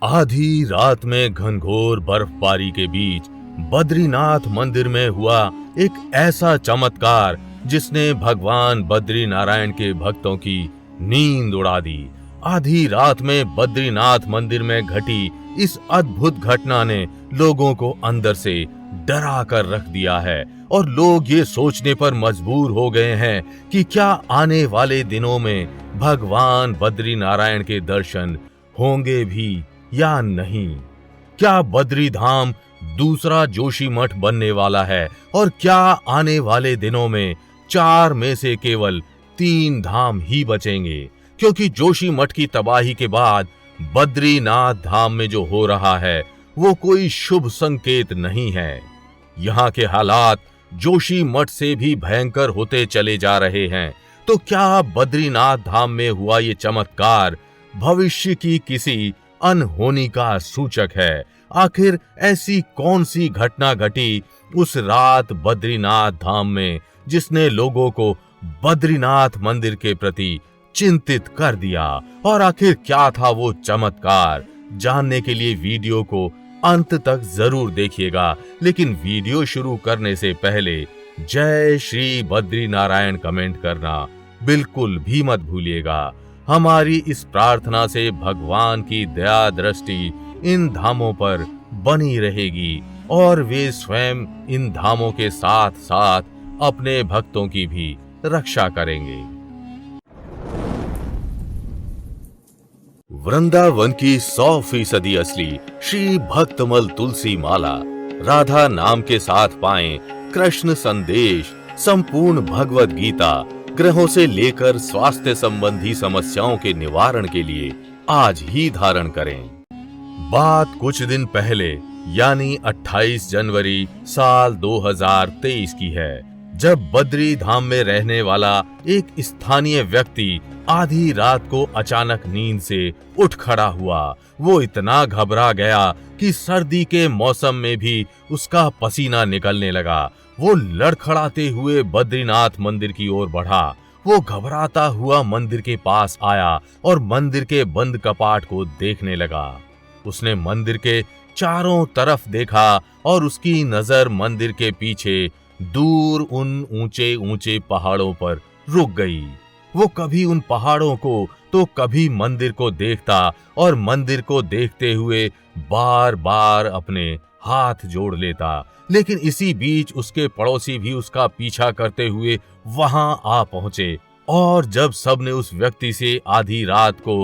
आधी रात में घनघोर बर्फबारी के बीच बद्रीनाथ मंदिर में हुआ एक ऐसा चमत्कार जिसने भगवान बद्री नारायण के भक्तों की नींद उड़ा दी। आधी रात में बद्रीनाथ मंदिर में घटी इस अद्भुत घटना ने लोगों को अंदर से डरा कर रख दिया है और लोग ये सोचने पर मजबूर हो गए हैं कि क्या आने वाले दिनों में भगवान बद्री नारायण के दर्शन होंगे भी या नहीं। क्या बद्री धाम दूसरा जोशी मठ बनने वाला है और क्या आने वाले दिनों में 4 में से केवल 3 धाम ही बचेंगे, क्योंकि जोशी मठ की तबाही के बाद बद्रीनाथ धाम में जो हो रहा है वो कोई शुभ संकेत नहीं है। यहाँ के हालात जोशी मठ से भी भयंकर होते चले जा रहे हैं। तो क्या बद्रीनाथ धाम में हुआ ये चमत्कार भविष्य की किसी अनहोनी का सूचक है? आखिर ऐसी कौन सी घटना घटी उस रात बद्रीनाथ धाम में जिसने लोगों को बद्रीनाथ मंदिर के प्रति चिंतित कर दिया? और आखिर क्या था वो चमत्कार? जानने के लिए वीडियो को अंत तक जरूर देखिएगा, लेकिन वीडियो शुरू करने से पहले जय श्री बद्री नारायण कमेंट करना बिल्कुल भी मत भूलिएगा। हमारी इस प्रार्थना से भगवान की दया दृष्टि इन धामों पर बनी रहेगी और वे स्वयं इन धामों के साथ साथ अपने भक्तों की भी रक्षा करेंगे। वृंदावन की 100% असली श्री भक्तमल तुलसी माला राधा नाम के साथ पाएं कृष्ण संदेश, संपूर्ण भगवत गीता, ग्रहों से लेकर स्वास्थ्य संबंधी समस्याओं के निवारण के लिए आज ही धारण करें। बात कुछ दिन पहले यानी 28 जनवरी साल 2023 की है, जब बद्री धाम में रहने वाला एक स्थानीय व्यक्ति आधी रात को अचानक नींद से उठ खड़ा हुआ। वो इतना घबरा गया कि सर्दी के मौसम में भी उसका पसीना निकलने लगा। वो लड़खड़ाते हुए बद्रीनाथ मंदिर की ओर बढ़ा। वो घबराता हुआ मंदिर के पास आया और मंदिर के बंद कपाट को देखने लगा। उसने मंदिर के चारों तरफ देखा और उसकी नजर मंदिर के पीछे दूर उन ऊंचे ऊंचे पहाड़ों पर रुक गई। वो कभी उन पहाड़ों को तो कभी मंदिर को देखता और मंदिर को देखते हुए बार बार अपने हाथ जोड़ लेता। लेकिन इसी बीच उसके पड़ोसी भी उसका पीछा करते हुए वहां आ पहुंचे और जब सबने उस व्यक्ति से आधी रात को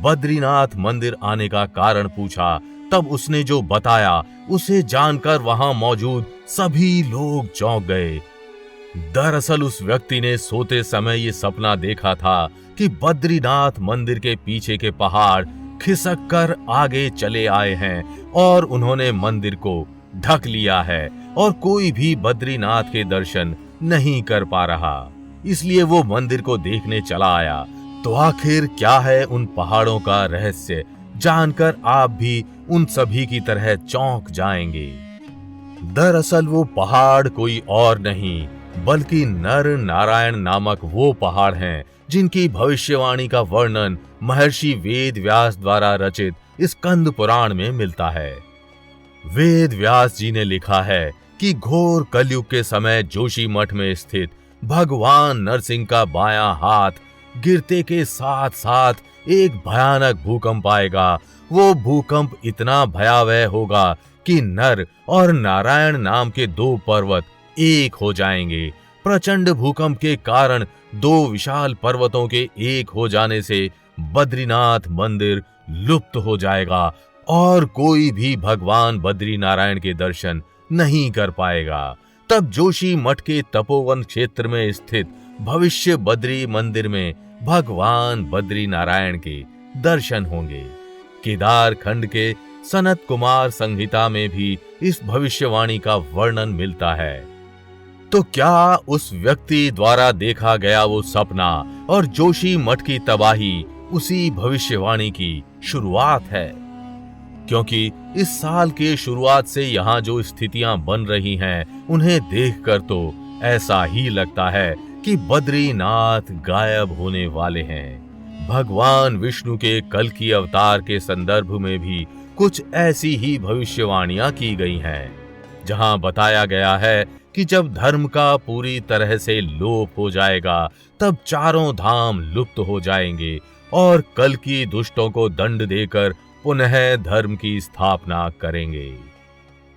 बद्रीनाथ मंदिर आने का कारण पूछा, तब उसने जो बताया उसे जानकर वहां मौजूद सभी लोग चौंक गए। दरअसल उस व्यक्ति ने सोते समय ये सपना देखा था कि बद्रीनाथ मंदिर के पीछे के पहाड़ खिसक कर आगे चले आए हैं और उन्होंने मंदिर को ढक लिया है और कोई भी बद्रीनाथ के दर्शन नहीं कर पा रहा। इसलिए वो मंदिर को देखने चला आया। तो आखिर क्या है उन पहाड़ों का रहस्य, जानकर आप भी उन सभी की तरह चौंक जाएंगे। दरअसल वो पहाड़ कोई और नहीं बल्कि नर नारायण नामक वो पहाड़ हैं जिनकी भविष्यवाणी का वर्णन महर्षि वेद व्यास द्वारा रचित स्कंद पुराण में मिलता है। वेद व्यास जी ने लिखा है कि घोर कलयुग के समय जोशी मठ में स्थित भगवान नरसिंह का बायां हाथ गिरते के साथ साथ एक भयानक भूकंप आएगा। वो भूकंप इतना भयावह होगा कि नर और नारायण नाम के 2 पर्वत एक हो जाएंगे। प्रचंड भूकंप के कारण 2 विशाल पर्वतों के एक हो जाने से बद्रीनाथ मंदिर लुप्त हो जाएगा और कोई भी भगवान बद्री नारायण के दर्शन नहीं कर पाएगा। तब जोशी मठ के तपोवन क्षेत्र में स्थित भविष्य बद्री मंदिर में भगवान बद्री नारायण के दर्शन होंगे। केदार खंड के सनत कुमार संहिता में भी इस भविष्यवाणी का वर्णन मिलता है। तो क्या उस व्यक्ति द्वारा देखा गया वो सपना और जोशी मठ की तबाही उसी भविष्यवाणी की शुरुआत है? क्योंकि इस साल के शुरुआत से यहाँ जो स्थितियां बन रही हैं, उन्हें देखकर तो ऐसा ही लगता है कि बद्रीनाथ गायब होने वाले हैं। भगवान विष्णु के कल की अवतार के संदर्भ में भी कुछ ऐसी ही भविष्यवाणियां की गई हैं, जहां बताया गया है कि जब धर्म का पूरी तरह से लोप हो जाएगा, तब चारों धाम लुप्त हो जाएंगे और कल्कि दुष्टों को दंड देकर पुनः धर्म की स्थापना करेंगे।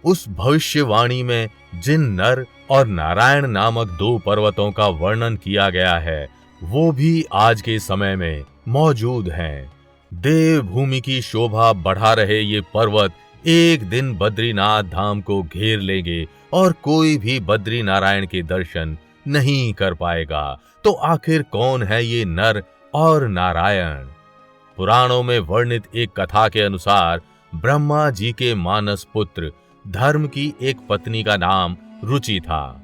उस भविष्यवाणी में जिन नर और नारायण नामक दो पर्वतों का वर्णन किया गया है, वो भी आज के समय में मौजूद हैं। देवभूमि की शोभा बढ़ा रहे ये पर्वत एक दिन बद्रीनाथ धाम को घेर लेंगे और कोई भी बद्री नारायण के दर्शन नहीं कर पाएगा। तो आखिर कौन है ये नर और नारायण? पुराणों में वर्णित एक कथा के अनुसार ब्रह्मा जी के मानस पुत्र धर्म की एक पत्नी का नाम रुचि था।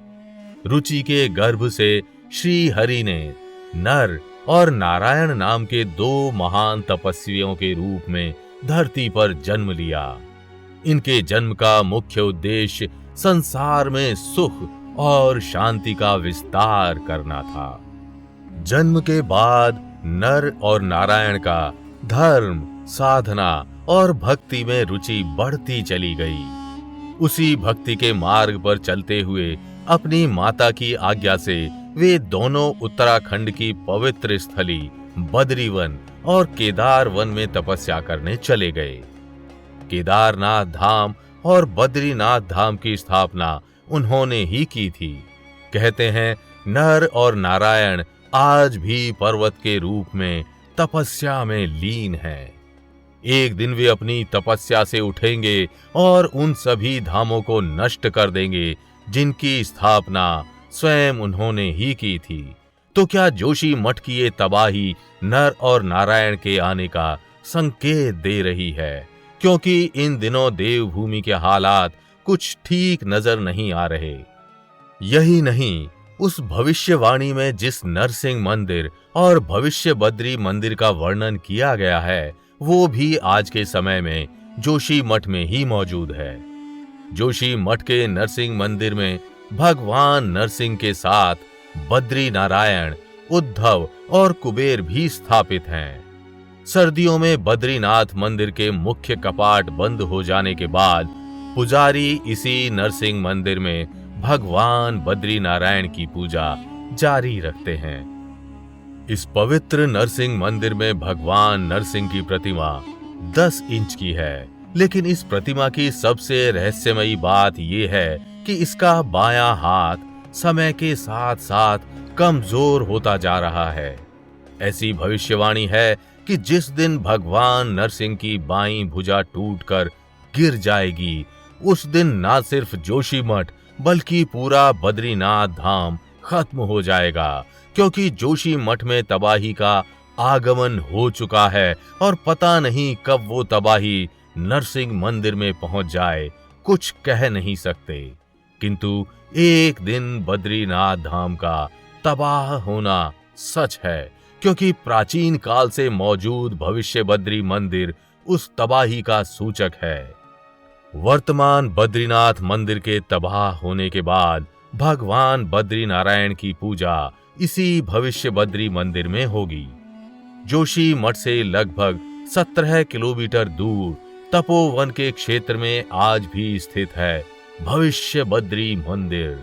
रुचि के गर्भ से श्री हरि ने नर और नारायण नाम के दो महान तपस्वियों के रूप में धरती पर जन्म लिया। इनके जन्म का मुख्य उद्देश्य संसार में सुख और शांति का विस्तार करना था। जन्म के बाद नर और नारायण का धर्म, साधना और भक्ति में रुचि बढ़ती चली गई। उसी भक्ति के मार्ग पर चलते हुए अपनी माता की आज्ञा से वे दोनों उत्तराखंड की पवित्र स्थली बद्रीवन और केदार वन में तपस्या करने चले गए। केदारनाथ धाम और बद्रीनाथ धाम की स्थापना उन्होंने ही की थी। कहते हैं नर और नारायण आज भी पर्वत के रूप में तपस्या में लीन हैं। एक दिन वे अपनी तपस्या से उठेंगे और उन सभी धामों को नष्ट कर देंगे जिनकी स्थापना स्वयं उन्होंने ही की थी। तो क्या जोशी मठ की ये तबाही नर और नारायण के आने का संकेत दे रही है? क्योंकि इन दिनों देवभूमि के हालात कुछ ठीक नजर नहीं आ रहे। यही नहीं, उस भविष्यवाणी में जिस नरसिंह मंदिर और भविष्य बद्री मंदिर का वर्णन किया गया है, वो भी आज के समय में जोशी मठ में ही मौजूद है। जोशी मठ के नरसिंह मंदिर में भगवान नरसिंह के साथ बद्री नारायण, उद्धव और कुबेर भी स्थापित हैं। सर्दियों में बद्रीनाथ मंदिर के मुख्य कपाट बंद हो जाने के बाद पुजारी इसी नरसिंह मंदिर में भगवान बद्री नारायण की पूजा जारी रखते हैं। इस पवित्र नरसिंह मंदिर में भगवान नरसिंह की प्रतिमा 10 इंच की है, लेकिन इस प्रतिमा की सबसे रहस्यमयी बात यह है कि इसका बायां हाथ समय के साथ साथ कमजोर होता जा रहा है। ऐसी भविष्यवाणी है कि जिस दिन भगवान नरसिंह की बाईं भुजा टूटकर गिर जाएगी, उस दिन ना सिर्फ जोशी मठ बल्कि पूरा बद्रीनाथ धाम खत्म हो जाएगा, क्योंकि जोशी मठ में तबाही का आगमन हो चुका है और पता नहीं कब वो तबाही नरसिंह मंदिर में पहुंच जाए, कुछ कह नहीं सकते। किंतु एक दिन बद्रीनाथ धाम का तबाह होना सच है, क्योंकि प्राचीन काल से मौजूद भविष्य बद्री मंदिर उस तबाही का सूचक है। वर्तमान बद्रीनाथ मंदिर के तबाह होने के बाद भगवान बद्री नारायण की पूजा इसी भविष्य बद्री मंदिर में होगी। जोशी मठ से लगभग 17 किलोमीटर दूर तपोवन के क्षेत्र में आज भी स्थित है भविष्य बद्री मंदिर।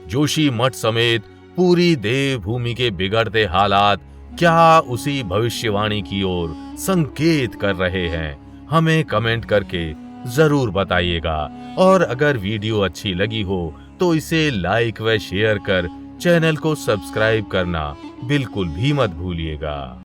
जोशी मठ समेत पूरी देवभूमि के बिगड़ते हालात क्या उसी भविष्यवाणी की ओर संकेत कर रहे हैं? हमें कमेंट करके जरूर बताइएगा। और अगर वीडियो अच्छी लगी हो तो इसे लाइक व शेयर कर चैनल को सब्सक्राइब करना बिल्कुल भी मत भूलिएगा।